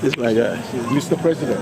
This is my guy. Mr. President.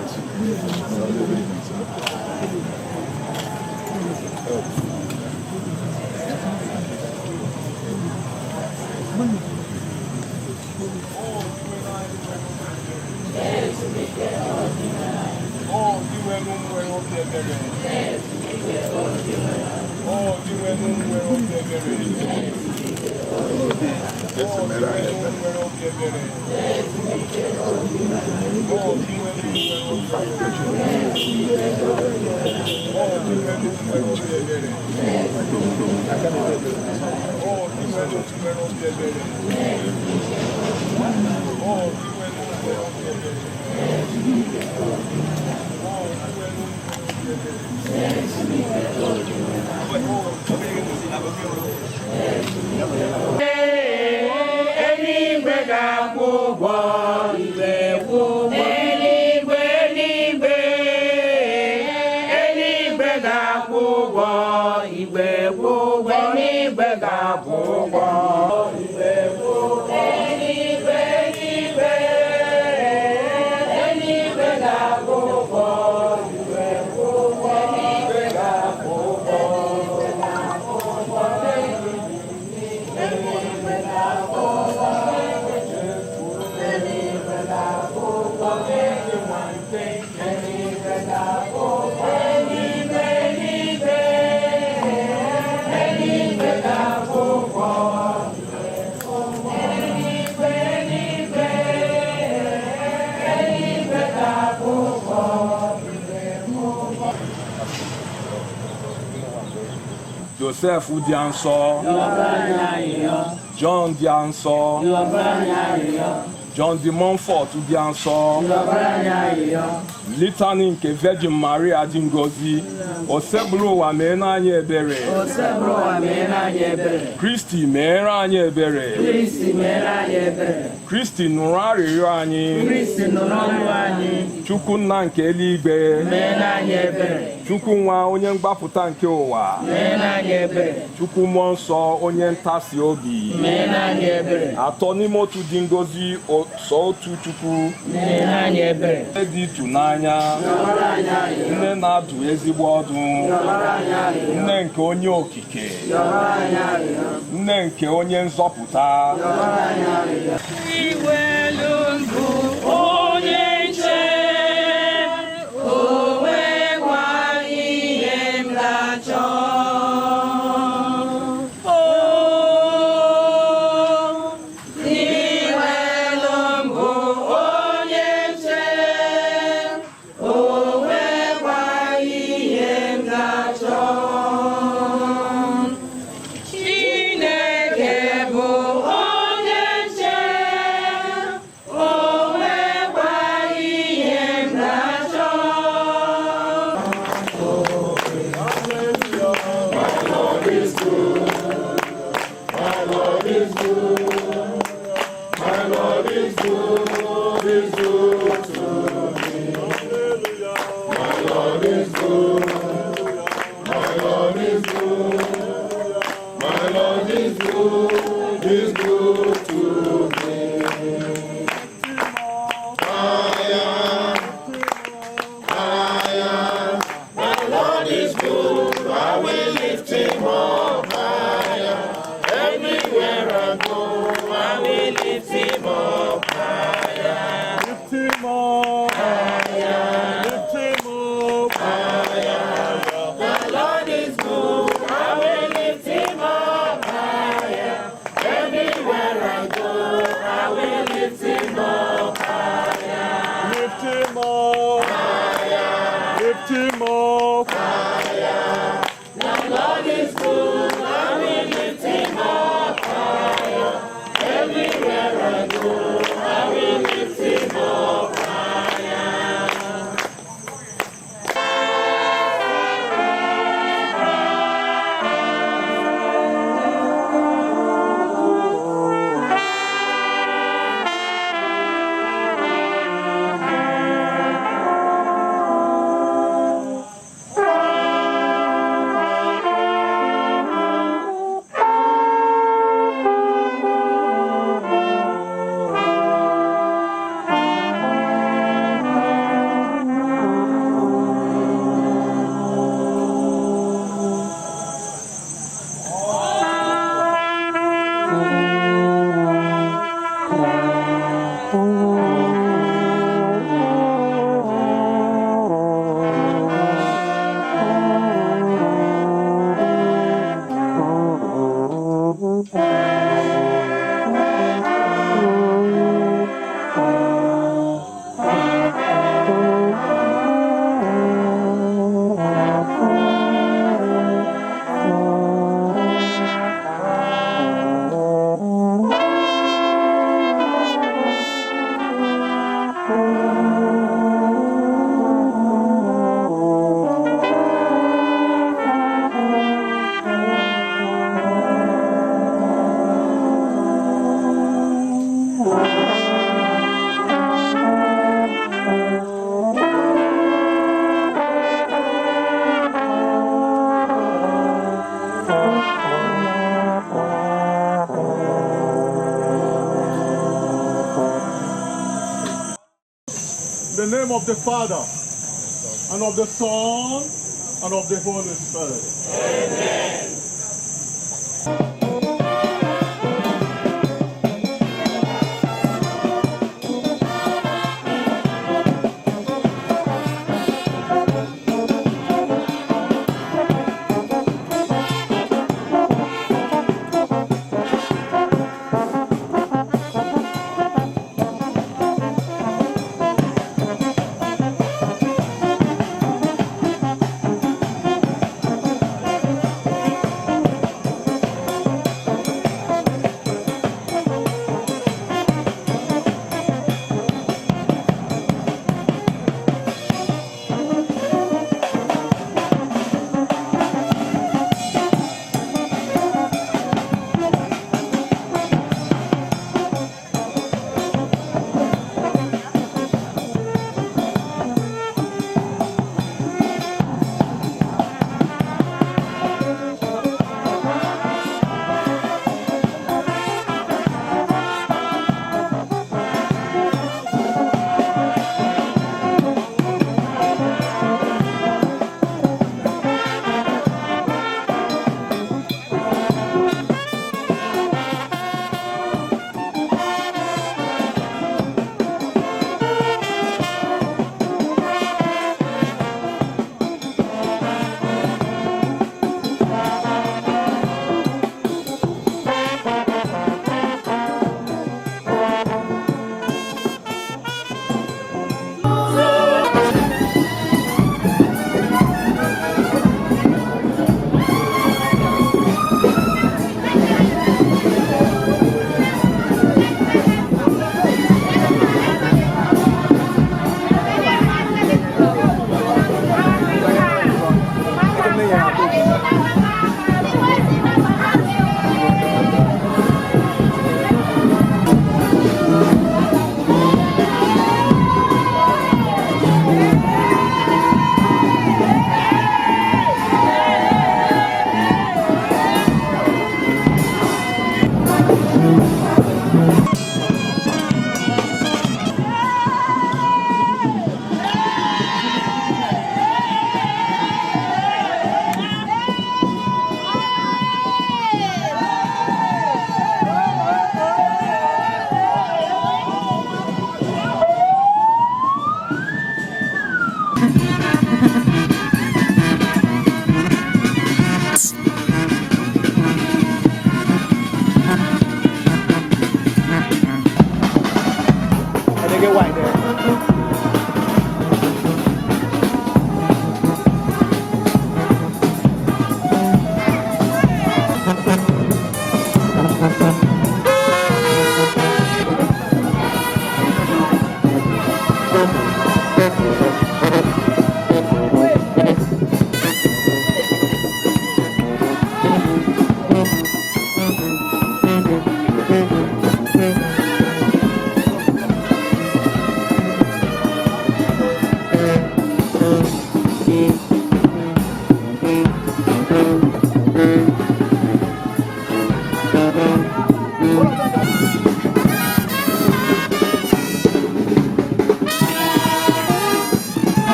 Joseph Udianso, John Dianso, John de Montfort Udianso, Litany nke Virgin Maria dị Ngozi, Osebụrụ ụwa meere anyị ebere, Kristi meere anyị ebere, Kristi nụrụ arịrịọ anyị, Chukwu nna nke eluigwe, Chukwu nwa onye mgbapụta nke ụwa, Chukwu mmụọ nsọ onye ntasi obi, atọ n'ime otu dị ngozi sọ otu Chukwu, nne dị ịtụnanya, nne na-adụ ezigbo ọdụ, nne nke onye okike, nne nke onye nzọpụta, In the name of the Father, and of the Son, and of the Holy Spirit. Amen.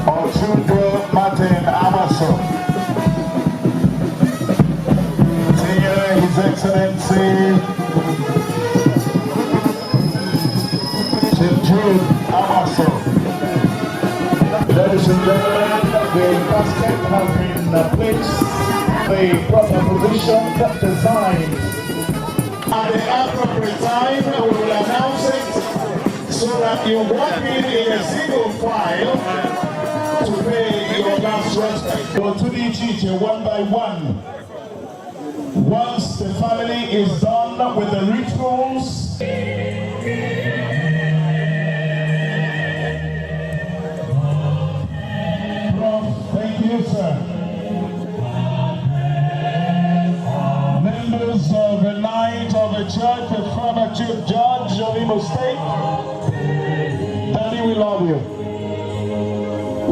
Ochudo Martin Agbaso. His Excellency Njenje Agbaso. Ladies and gentlemen, the basket has been placed the proper position designed. At the appropriate time, we will announce it so that you walk in a single file to pay your last respect. Go to the Njenje one by one. Once the family is done with the rituals, thank you, sir. Members of the night of the church, the former chief judge of Imo State, Daddy, we love you.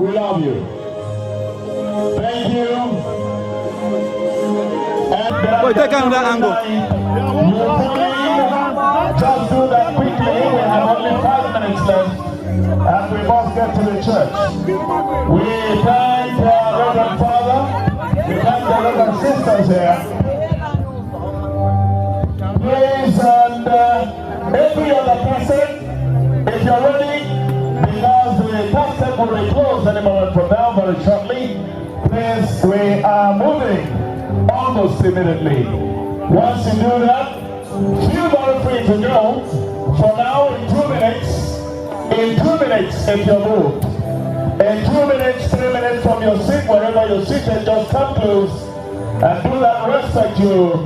We love you. Thank you. Boy, take on that angle. Just do that quickly. We have only 5 minutes left, and we must get to the church. We thank our Reverend Father. We thank the Reverend Sisters here. Please, and every other person, if you're ready, because the casket will be closed any moment from now, very shortly. Please, we are moving almost immediately. Once you do that, feel very free to go. For now, in 2 minutes, if you're moved, in 2 minutes, 3 minutes from your seat, wherever you're seated, just come close and do that respect you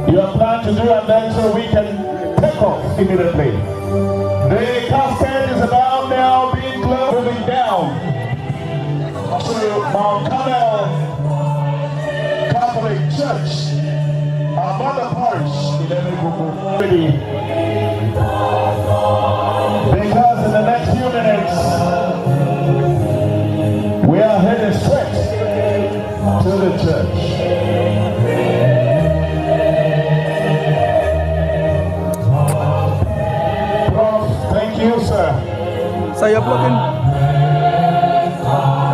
plan to do, and then so we can take off immediately. The casket is about now being closed, moving down to Mount Carmel Catholic Church, our mother parish in Ala-Igbo. Because in the next few minutes, we are headed straight to the church. Thank you, sir. So you're blocking?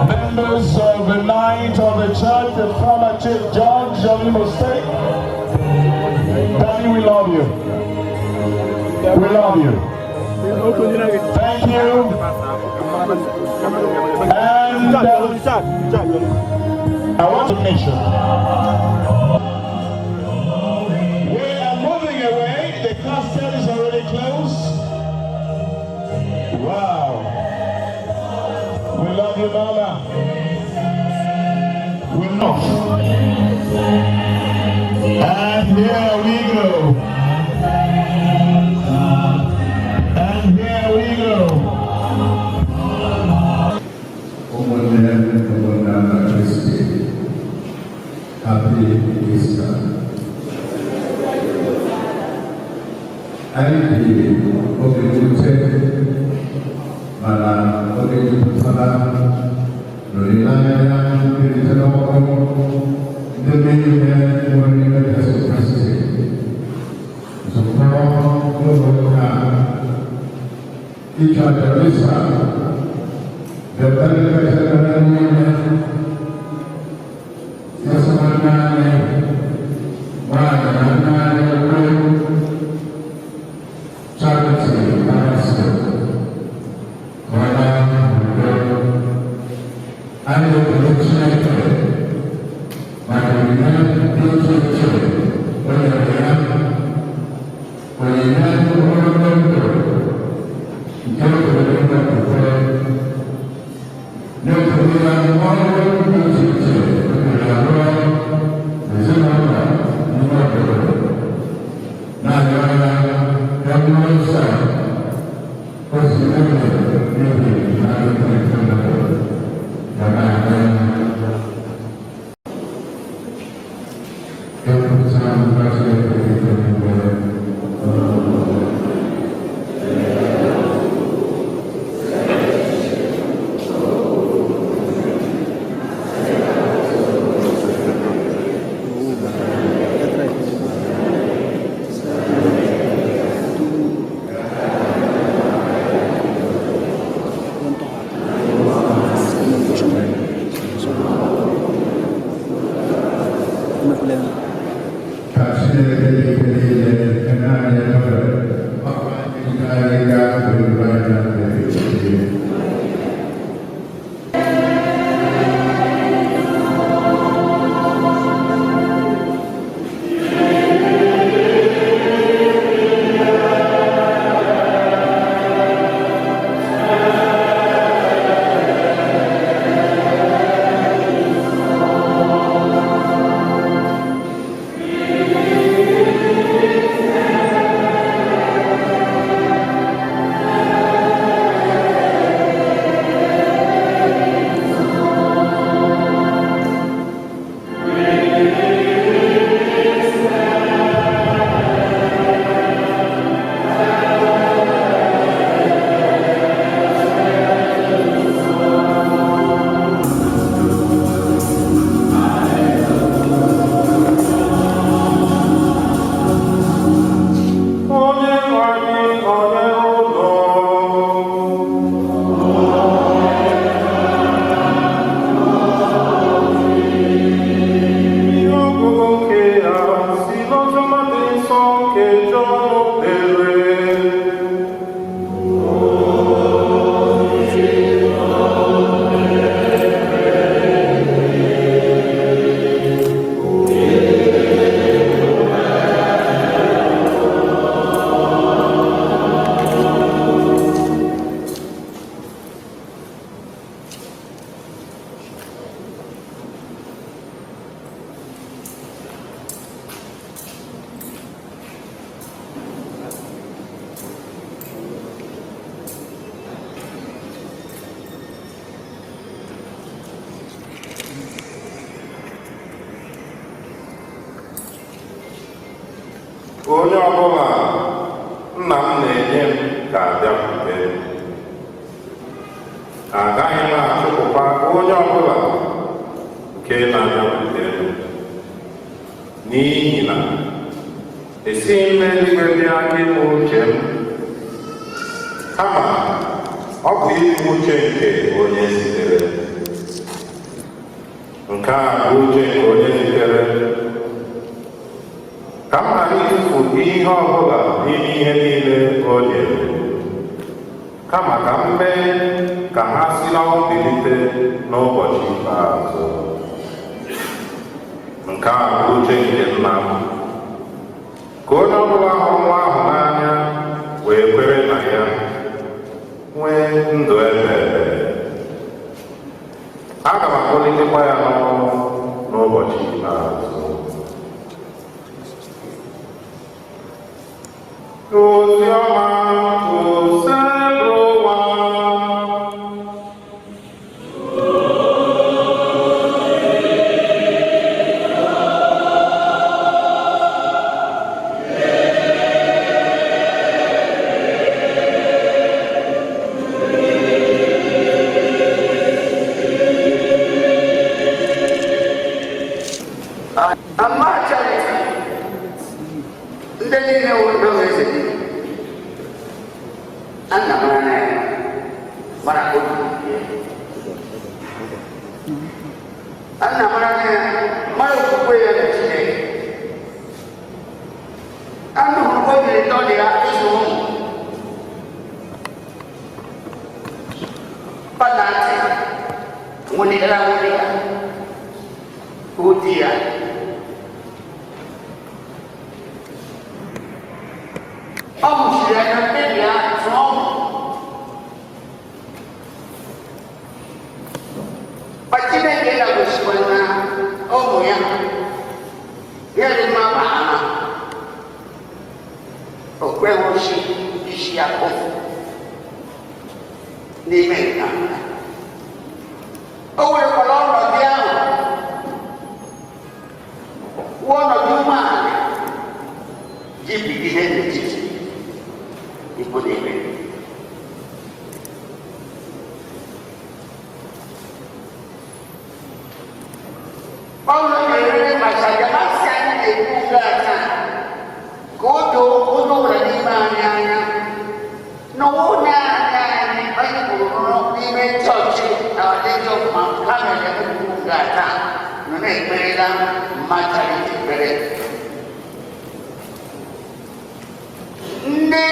Members of the night of the church, the former chief judge of Imo State, Daddy, we love you. We love you. Thank you. And I want to mention, we are moving away. The casket is already closed. Wow. We love you, Mama. We know. And here we go. And here we go. Happy Easter. I believe onye ọbụla nna m na-enye m ga-abịakwute m. Agaghị m achụpụkwa onye ọbụla nke na-abịakwute m, n'ihi na esighị m n'eluigwe bịa ịmụ uche m, kama ọ bụ ịmụ uche nke onye zitere. Nke a bụ uche nke onye zitere, ka m ghara ịtụfu ihe ọbụla n'ime ihe niile o nyere, kama ka m mee ka ha si n'ọnwụ bilite n'ụbọchị ikpeazụ. Nke a bụ uche nke nna m, ka onye ọbụla hụrụ nwa ahụ n'anya wee kwere na ya nwee ndụ ebe ebe. Aga m akpọlitekwa ya n'ọnwụ n'ụbọchị ikpeazụ. Oziọma osere ụwa. non è quella materiale per ne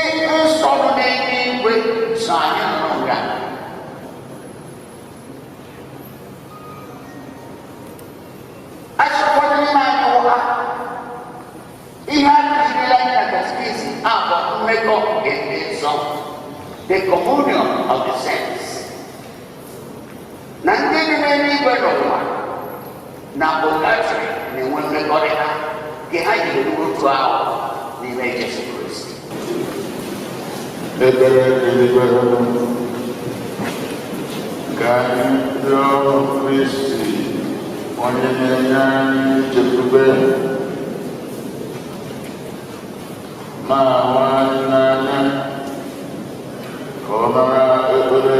sono nei lingue sagna non grande. The communion of the saints. Nandini meni kwenoa na bokatri ni wende koreka ke haji lutu ao ni Yesu Kristo. Ebere elibere Ganyo Kristi onye na-enye chekwube ma nwanyị n'anya Komara ebere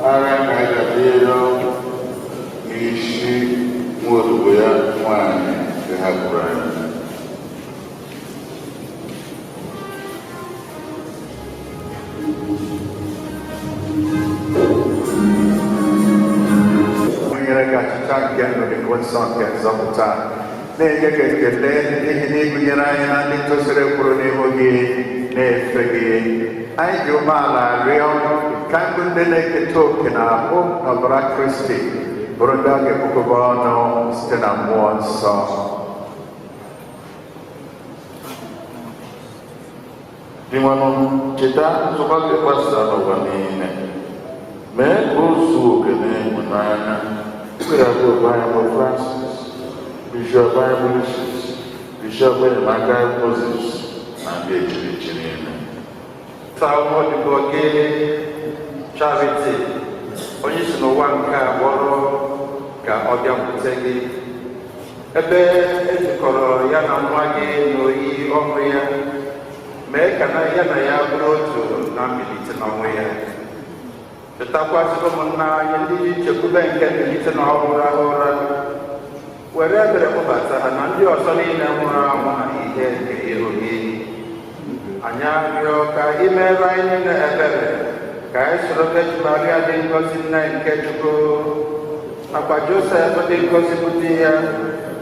ara na-agabiro n'isi nwaolugo ya nwanyị nke ha gwụrụ anyị. O nyere gị achịcha nke ndụ dị ka nsọ nke nzọpụta na-enye gị ekele n'ihi na ịgụnyere anyị na ndị tosiri ekwuru n'ihu gị na-efe gị. Anyị dị umeala rịọ ka ndụ ndị na-eketa oke na ahụ n'ọbara Kristi bụrụ ndị a ga-ekpokọba ọnụ site na mmụọ nsọ. Inwenụ cheta nzọba gị gbasara n'ụwa niile mee ka o zuo oke n'ịhụnanya ikpere abụọ anyị bụ Francis, Bishọp anyị bụ Lucius, Bishọp enyemaka Moses na ndị echirichi niile. Ọdịbọ gị Charity onye si n'ụwa nke a kpọrọ ka ọ bịakwute gị ebe ejikọrọ ya na nwa gị n'oyi ọnwụ ya mee ka ya na ya bụrụ otu na mbilite n'ọnwụ ya. Chetakwa ụmụnna anyị ndị chekwube nke mbilite na ọhụrụ ahụ ụra were ebere kpọbata ha na ndị ọzọ niile nwụrụ anwụ na ihe nke ihu gị. Anyị arịọ ka imere anyị niile ebere ka anyị soro Virgin Maria dị ngọzi nne nke Chukwu nakwa Josef dị ngọzi bụ di ya,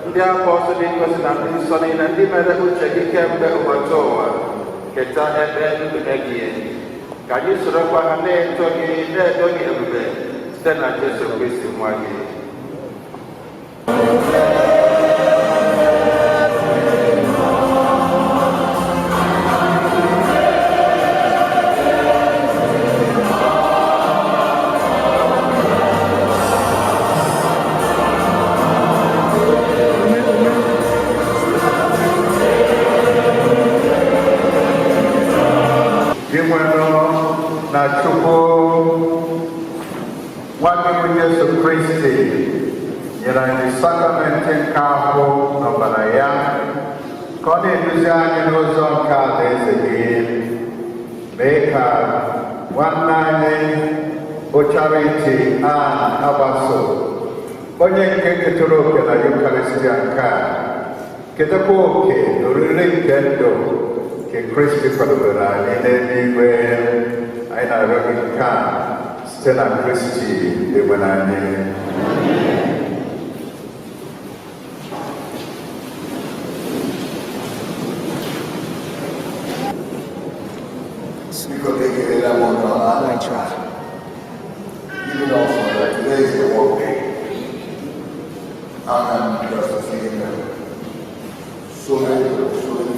ndị apọstọl dị ngọzi na ndị nsọ niile ndị mere uche gị kemgbe ụbọchị ụwa keta ebe ndụ ebighị ebi. Ka anyị sorokwa ha na-eto gị ebube site na Jesu Kristi nwa gị. Na Chukwu nwa gị bụ Jesu Kristi nyere anyị sakramenti nke ahụ n'ọbara ya ka ọ na-eduzi anyị n'ụzọ nke alaeze gị. Mee ka nwanne anyị bụ Charity Agbaso onye nke ketara oke na Eucharistia nke a ketakwa oke n'oriri nke ndụ nke Kristi kwadobere anyị n'eluigwe. Anyị na-arịọ gị nke a site na Kristi enwere anyị. Even also that today is the work day. I'm just seeing so many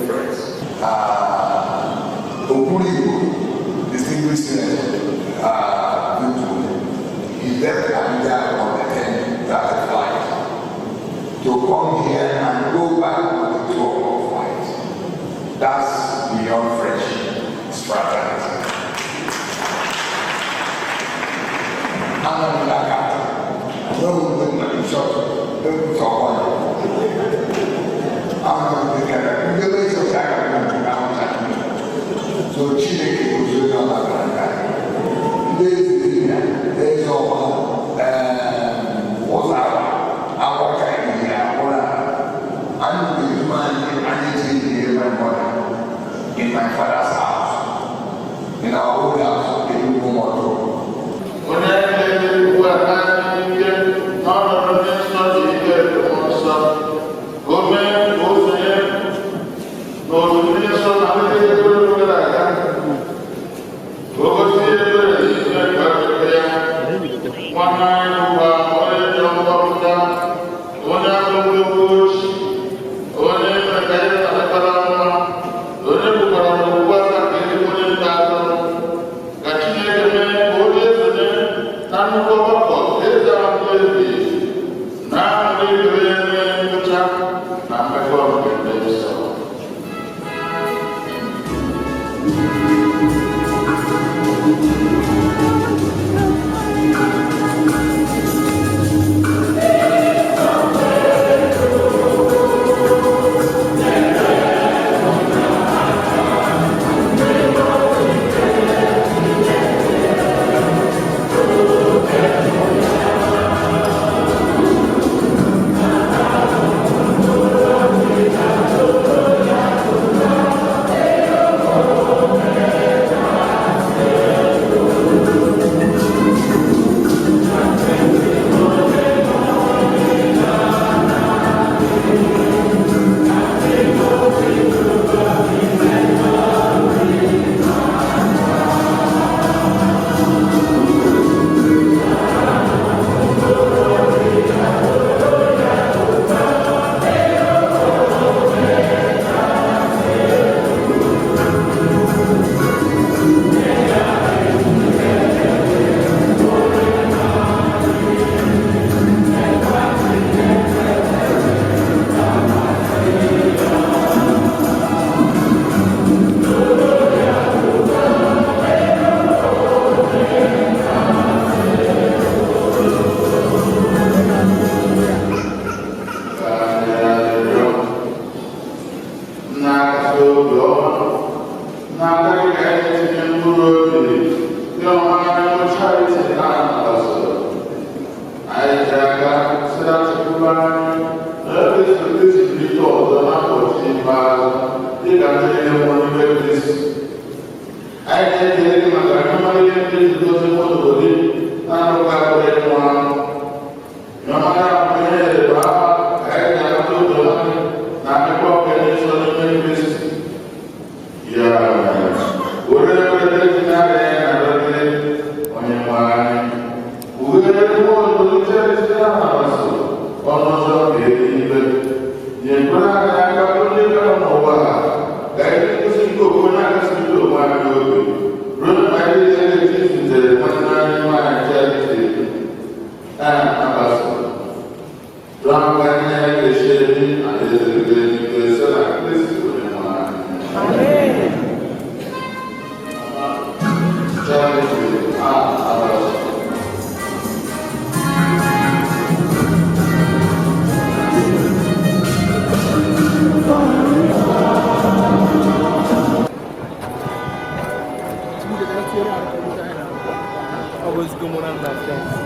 friends. Ochudo, distinguished senator, he left Abuja on the 10th flight to come here and go back on the 12th flight. That's beyond friendship, it's fraternity. I'm not that no short, don't talk on it. I'm not the guy. The way so so Chile was doing all that. There's all what's our kind of I'm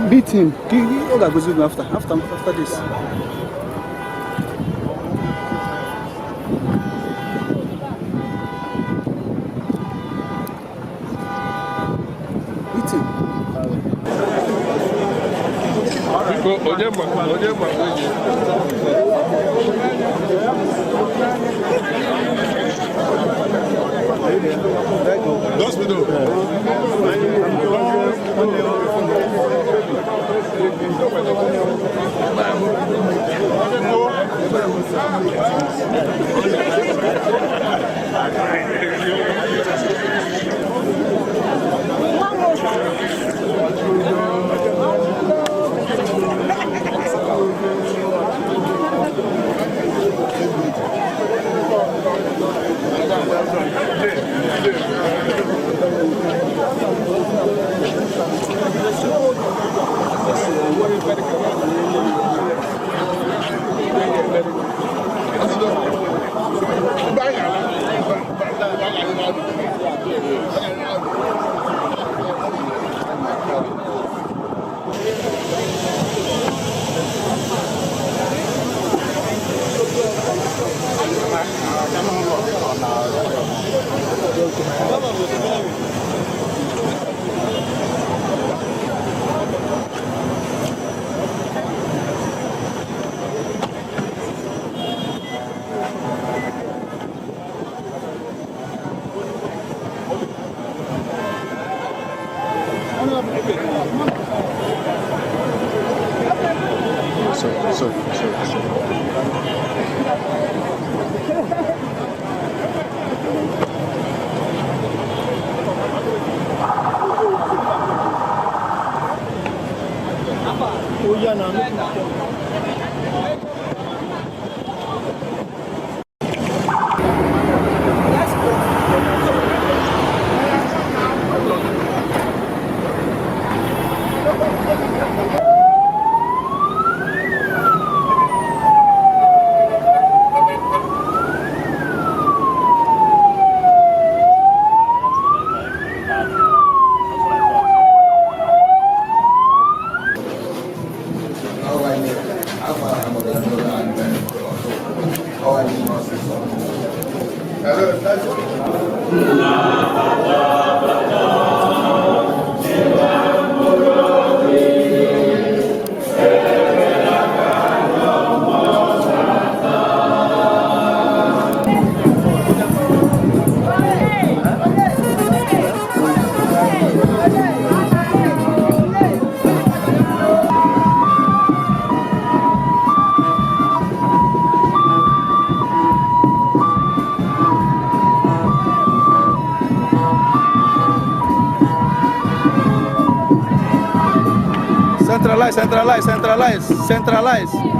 Beat him. What are going to do after this? Beat him. good. That's centralize.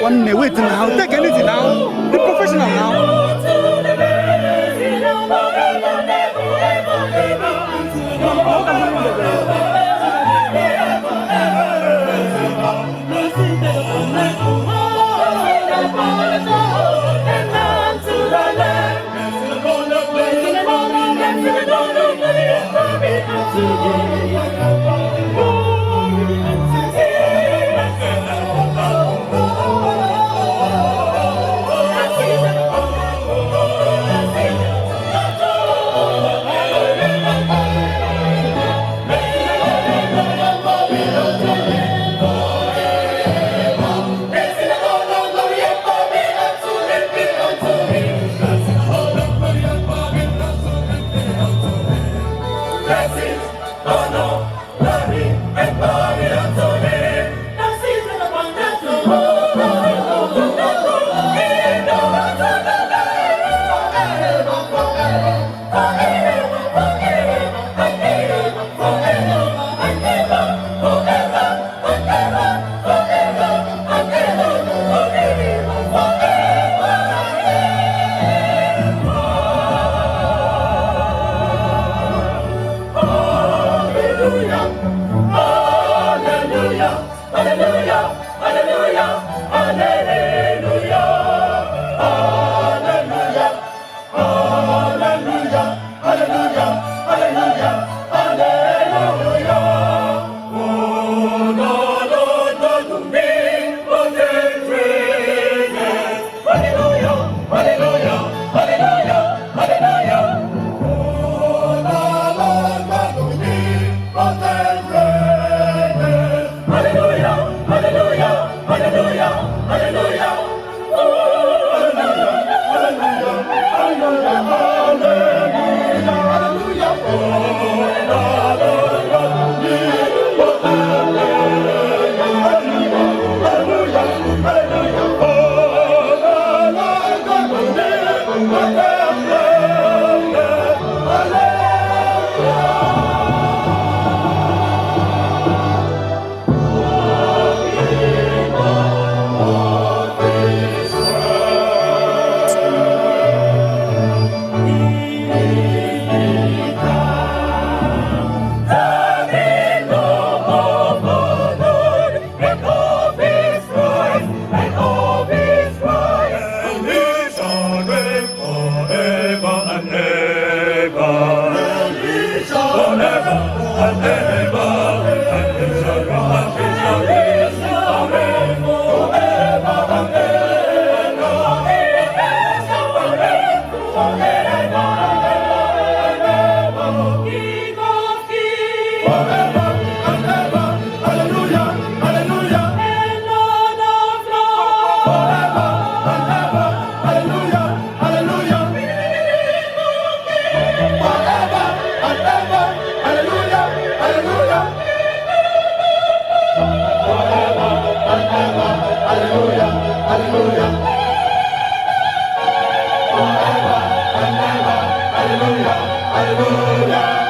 One wait now, take anything now. Be professional now. hallelujah, hallelujah. Forever and ever, hallelujah, hallelujah.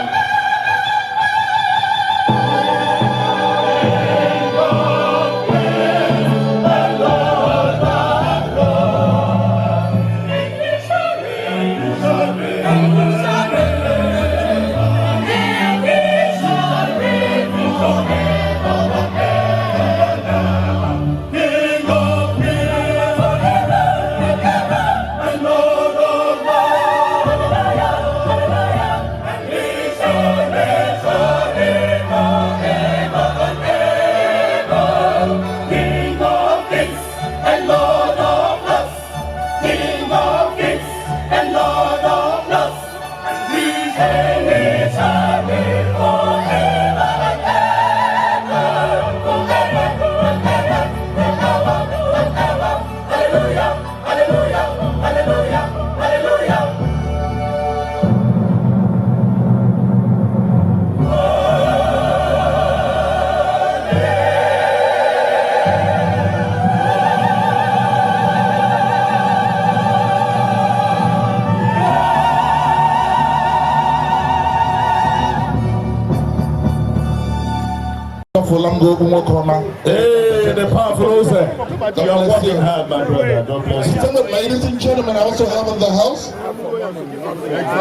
Hey, the powerful Ose. You are working hard, my brother. God bless you. Ladies and gentlemen, I also have in the house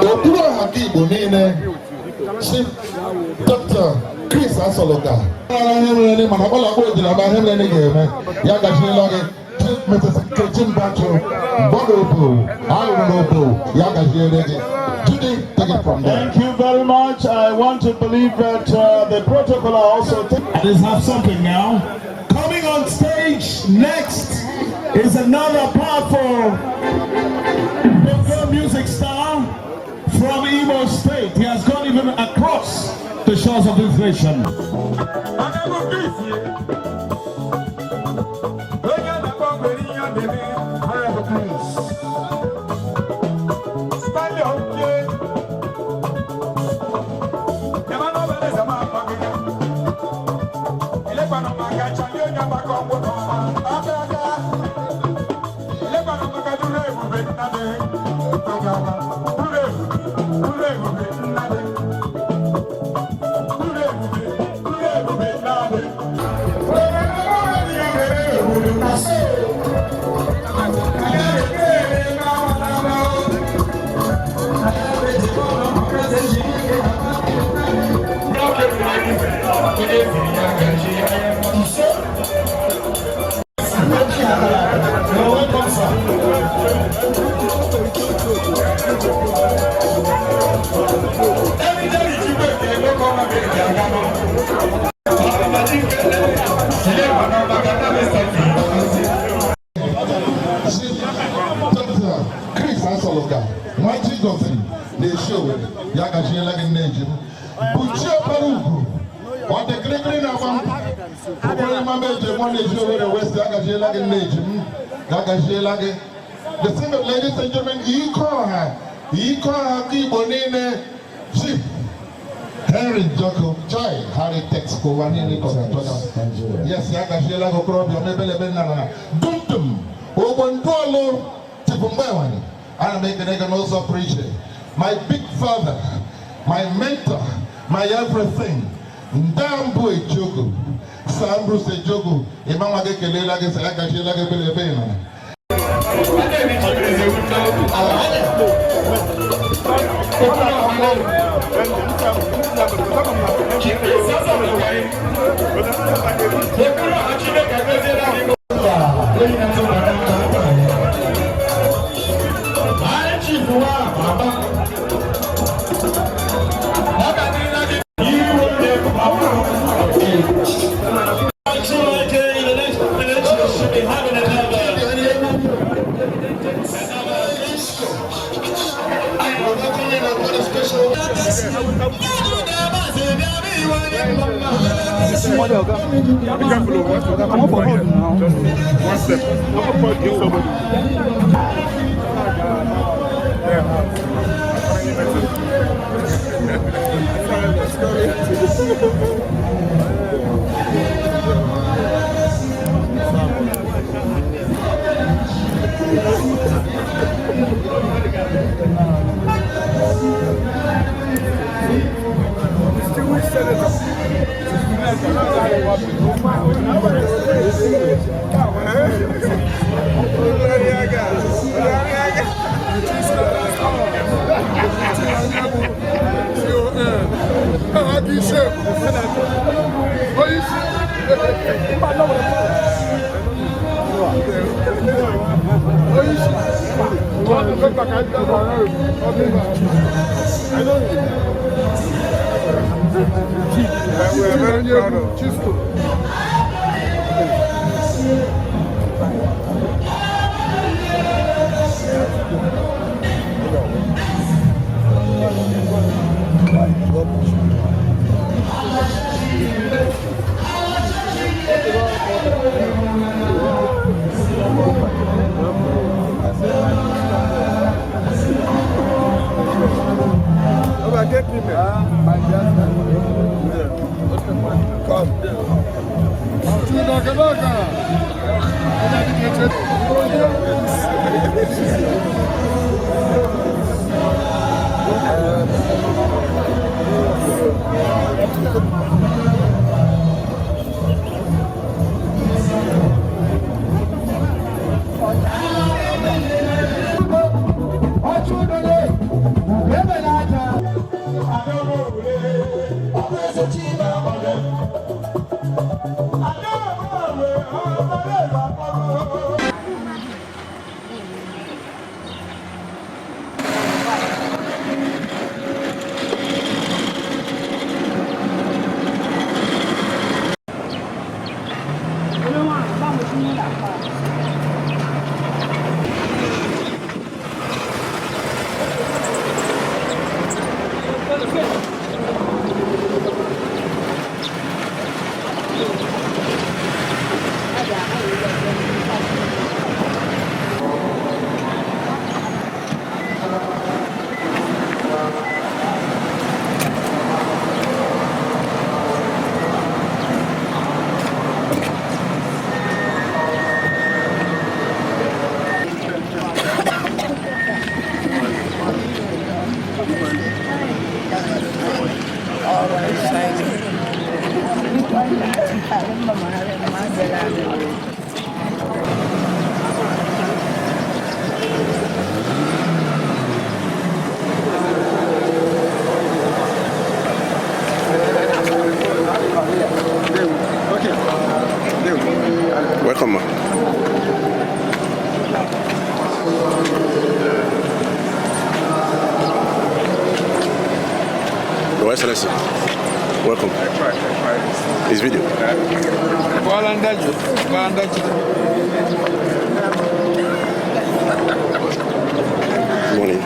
Ochudo Dr. Chris Asologa. Thank you very much. I want to believe that the protocol are also Let's have something now. Coming on stage next is another powerful music star from Imo State. He has gone even across the shores of this nation. Distinguished ladies and gentlemen, you call her Igbo Chief Henry Joko Chai Harry Tex Kovanini. Yes, Yakashela Gokrobio Mebele Benana Duntum Obontolo Tipumwani. And I make the nigga also appreciate my big father, my mentor, my everything. Ndambu Ejogo, Sambru Sejogo, Imamage Kelela Yakashela Gebele. Be careful, I'm up for hold now. One step. I'm up for hold somebody. Yeah. We're very proud of Chisco. Welcome. Your Excellency, welcome. This video. Morning.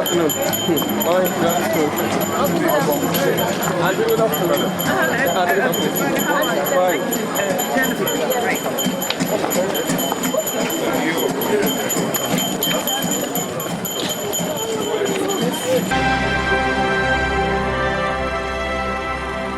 afternoon. Fine, good afternoon. Good afternoon. Fine.